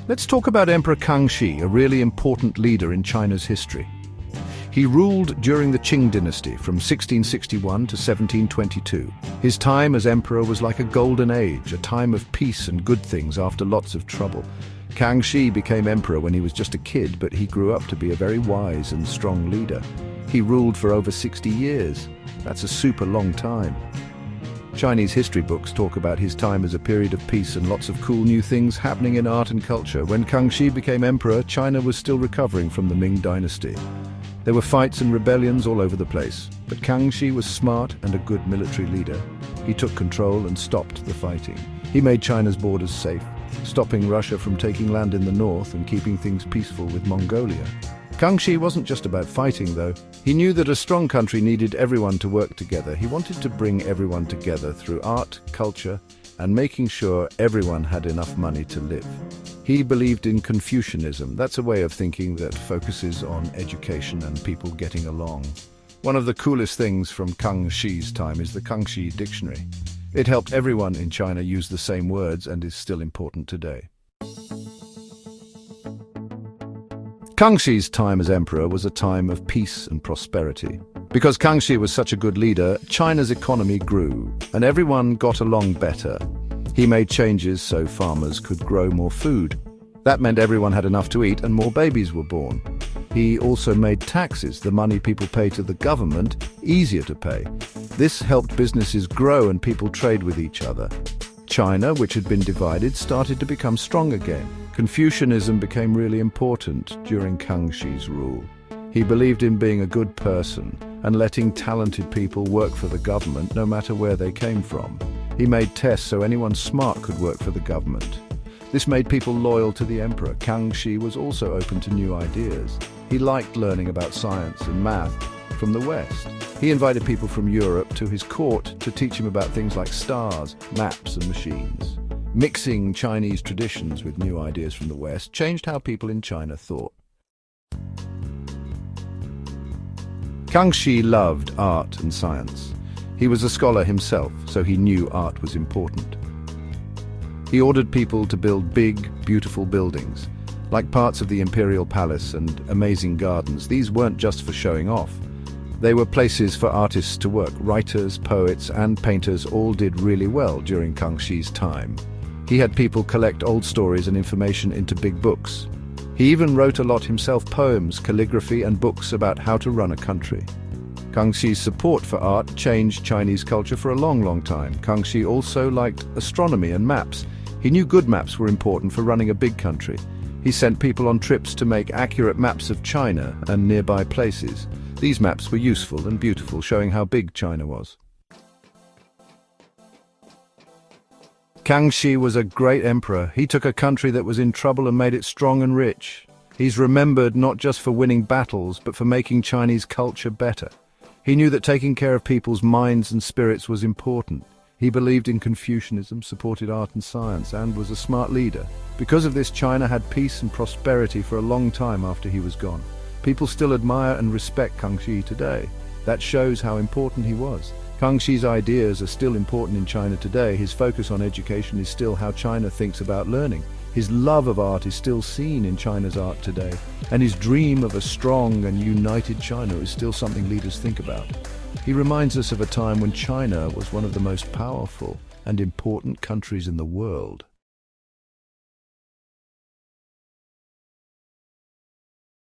Let's talk about Emperor Kangxi, a really important leader in China's history. He ruled during the Qing dynasty from 1661 to 1722. His time as emperor was like a golden age, a time of peace and good things after lots of trouble. Kangxi became emperor when he was just a kid, but he grew up to be a very wise and strong leader. He ruled for over 60 years. That's a super long time. Chinese history books talk about his time as a period of peace and lots of cool new things happening in art and culture. When Kangxi became emperor, China was still recovering from the Ming dynasty. There were fights and rebellions all over the place, but Kangxi was smart and a good military leader. He took control and stopped the fighting. He made China's borders safe, stopping Russia from taking land in the north and keeping things peaceful with Mongolia. Kangxi wasn't just about fighting, though. He knew that a strong country needed everyone to work together. He wanted to bring everyone together through art, culture, and making sure everyone had enough money to live. He believed in Confucianism. That's a way of thinking that focuses on education and people getting along. One of the coolest things from Kangxi's time is the Kangxi dictionary. It helped everyone in China use the same words and is still important today. Kangxi's time as emperor was a time of peace and prosperity. Because Kangxi was such a good leader, China's economy grew, and everyone got along better. He made changes so farmers could grow more food. That meant everyone had enough to eat and more babies were born. He also made taxes, the money people pay to the government, easier to pay. This helped businesses grow and people trade with each other. China, which had been divided, started to become strong again. Confucianism became really important during Kangxi's rule. He believed in being a good person and letting talented people work for the government no matter where they came from. He made tests so anyone smart could work for the government. This made people loyal to the emperor. Kangxi was also open to new ideas. He liked learning about science and math from the West. He invited people from Europe to his court to teach him about things like stars, maps, and machines. Mixing Chinese traditions with new ideas from the West changed how people in China thought. Kangxi loved art and science. He was a scholar himself, so he knew art was important. He ordered people to build big, beautiful buildings, like parts of the imperial palace and amazing gardens. These weren't just for showing off. They were places for artists to work. Writers, poets, and painters all did really well during Kangxi's time. He had people collect old stories and information into big books. He even wrote a lot himself: poems, calligraphy, and books about how to run a country. Kangxi's support for art changed Chinese culture for a long, long time. Kangxi also liked astronomy and maps. He knew good maps were important for running a big country. He sent people on trips to make accurate maps of China and nearby places. These maps were useful and beautiful, showing how big China was. Kangxi was a great emperor. He took a country that was in trouble and made it strong and rich. He's remembered not just for winning battles, but for making Chinese culture better. He knew that taking care of people's minds and spirits was important. He believed in Confucianism, supported art and science, and was a smart leader. Because of this, China had peace and prosperity for a long time after he was gone. People still admire and respect Kangxi today. That shows how important he was. Kangxi's ideas are still important in China today. His focus on education is still how China thinks about learning. His love of art is still seen in China's art today. And his dream of a strong and united China is still something leaders think about. He reminds us of a time when China was one of the most powerful and important countries in the world.